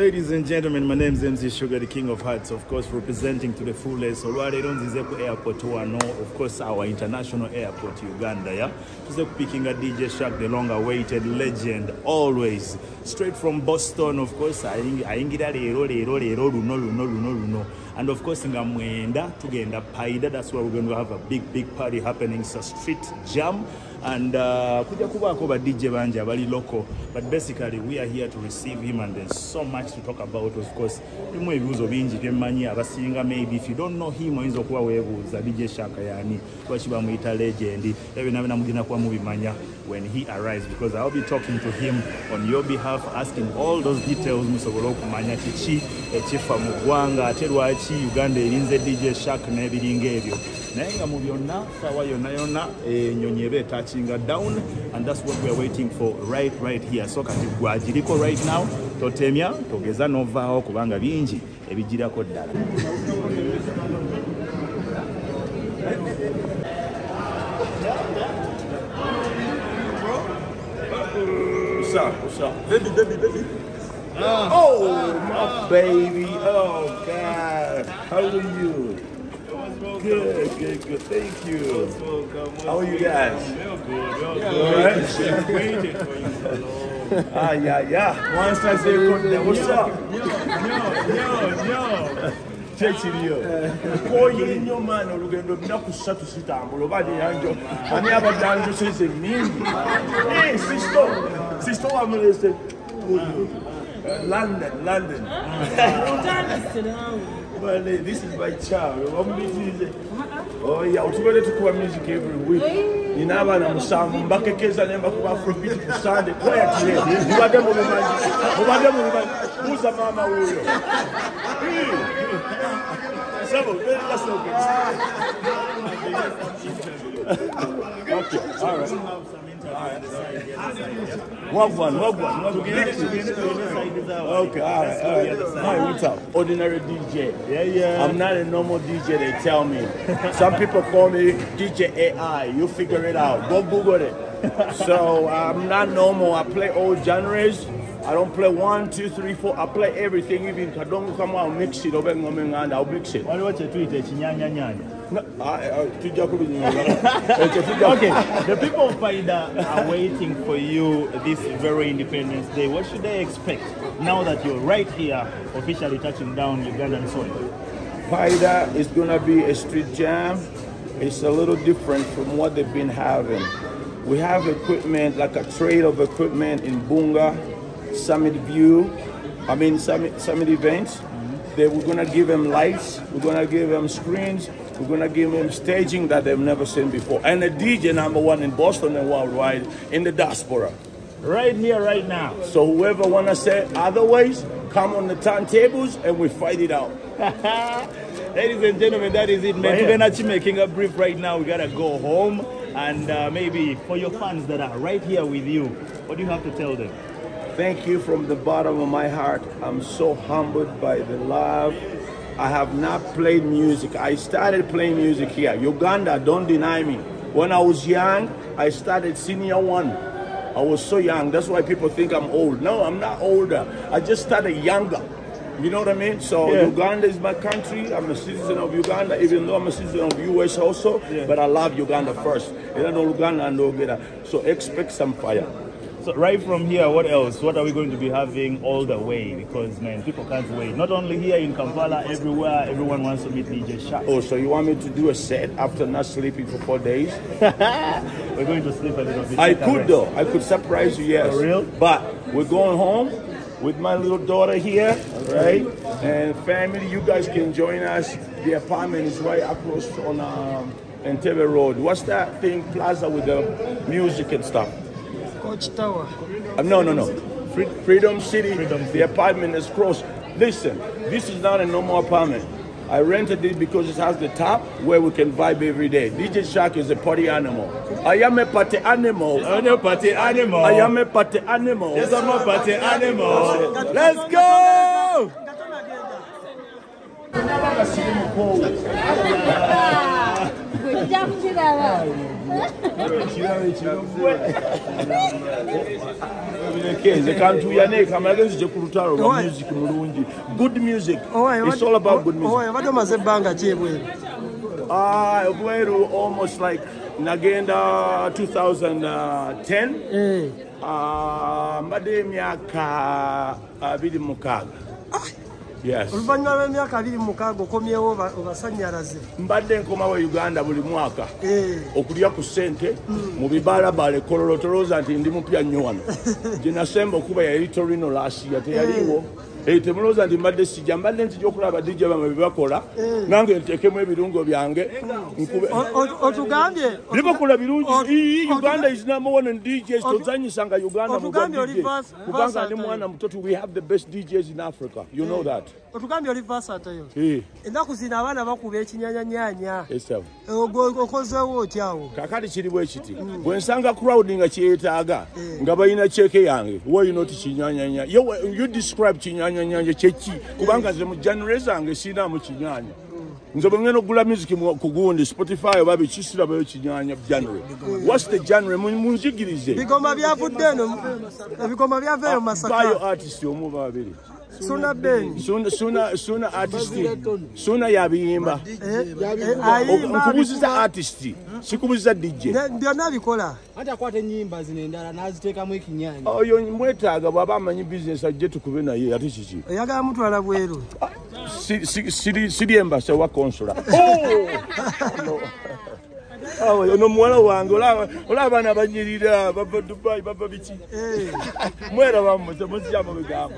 Ladies and gentlemen, my name is MC Sugar, the King of Hearts, of course, representing to the fullest. So, what I don't is airport one, of course, our international airport, Uganda, yeah. So, picking a DJ Sharck, the long-awaited legend, always straight from Boston, of course. I ingira luno. And of course, in Ngamwenda, tugenda Paida, that's where we're going to have a big party happening. It's a street jam. And kuja kuba DJ banja bali local, but basically we are here to receive him, and there's so much to talk about. Of course, maybe if you don't know him, DJ Sharck yani legend when he arrives, because I'll be talking to him on your behalf, asking all those details. Uganda DJ Sharck touching her down, and that's what we're waiting for right here. So kati gwajiriko right now totemya togeza novao kubanga bingi ebijirako ddala. What's up? Baby. Oh, my baby. Oh, God. How are you? Good. Thank you. How are you guys? Yeah. Once I say, what's up? Check it out. Call you in your man, or you're going to shut to sit down. But Anjo, I never done to say, hey, sister, I'm going to say, London. Well, this is my child. Oh yeah, I'm going to do music every week. You never know some back a case and never go Afrobeat to Sunday. Quietly. You are them who's a mama warrior. Okay, all right. Walk one. Okay, all right. Hi, what's up? Ordinary DJ. Yeah. I'm not a normal DJ, they tell me. Some people call me DJ AI. You figure it out. Go Google it. So I'm not normal. I play all genres. I don't play 1, 2, 3, 4. I play everything. Even if I don't come out, mix it. I'll mix it. What's your tweet? Okay, the people of Paida are waiting for you this very Independence Day. What should they expect now that you're right here, officially touching down Ugandan soil? Paida is going to be a street jam. It's a little different from what they've been having. We have equipment, like a trade of equipment in Bunga, Summit events. We're going to give them lights, we're going to give them screens, we're going to give them staging that they've never seen before. And a DJ #1 in Boston and worldwide in the diaspora. Right here, right now. So whoever want to say otherwise, come on the turntables and we fight it out. Ladies and gentlemen, that is it, man. Even actually making a brief right now, we got to go home. And maybe for your fans that are right here with you, what do you have to tell them? Thank you from the bottom of my heart. I'm so humbled by the love. I have not played music. I started playing music here. Uganda, don't deny me. When I was young, I started senior 1. I was so young. That's why people think I'm old. No, I'm not older. I just started younger. You know what I mean? So yeah. Uganda is my country. I'm a citizen of Uganda, even though I'm a citizen of US also. Yeah. But I love Uganda first. And I know Uganda and Uganda. So expect some fire. So right from here, what else? What are we going to be having all the way? Because, man, people can't wait. Not only here in Kampala, everywhere, everyone wants to meet DJ Sharck. Oh, so you want me to do a set after not sleeping for 4 days? We're going to sleep a little bit. I could, though. I could surprise you, yes. For real? But we're going home with my little daughter here, right? And family, you guys can join us. The apartment is right across on Entebbe Road. What's that thing, plaza with the music and stuff? Coach Tower. No. Freedom City. The apartment is close. Listen, this is not a normal apartment. I rented it because it has the top where we can vibe every day. DJ Sharck is a party animal. I am a party animal. I'm a party animal. I am a party animal. Yes, I'm a party animal. Let's go! Good music. It's all about good music. Almost like Nagenda 2010. Mademiaka Abidi Mukaga. Yes. Mbadde nkomawo Uganda buli mwaka okulya ku ssente mu bibalabala Kololo tolooza nti ndi mupya nnyo wano. Gye nasemba okuba yali Torino last year teyaliwo. Temulooza nti mbadde sijja mbadde nti okulaba DJ bamwe bye bakola nange nteekemu ebirungo byange otugambye bibakola birungi. Uganda is number one in DJs. Tozanyisanga Uganda mu kubanga ndi mwana mutoto. We have the best DJs in Africa. You know that. Otugambye oli versatile yo. Ennaku zino abaana bakuba ekinyanyanyanya. Okozeewo otyawo. Kakati kiri bwe kiti. Bwe nsanga crowd nga kyetaaga nga balina cheke yange. Why you not kinyanyanya? You describe kinyanyanya kyeki kubanga ze mu January zange sina mu kinyanya. Nzobe ngeno gula music ku gundi Spotify babe kisira bayo kinyanya January. What's the January? Munjigirize. Bigoma byavudde eno. Bigoma byaveyo Masaka. Bayo artist omuba babiri. Suuna Ben. Suuna artist. Suuna yabiyimba. Nkubuziza artist. Sikubuziza DJ. Byonna bikola. Hata kwate ennyimba zino endala n'aziteekamu ekinyanya. Oyo mwetaaga bw'aba amanyi business ajje tukube naye ate kiki. Oyagala mutwala bweru. Siri embasa wa consular. Ono muwala wange olaba abaana abanyirira bava Dubai bava biki. Mwera bamwe temuzijja mu bigambo.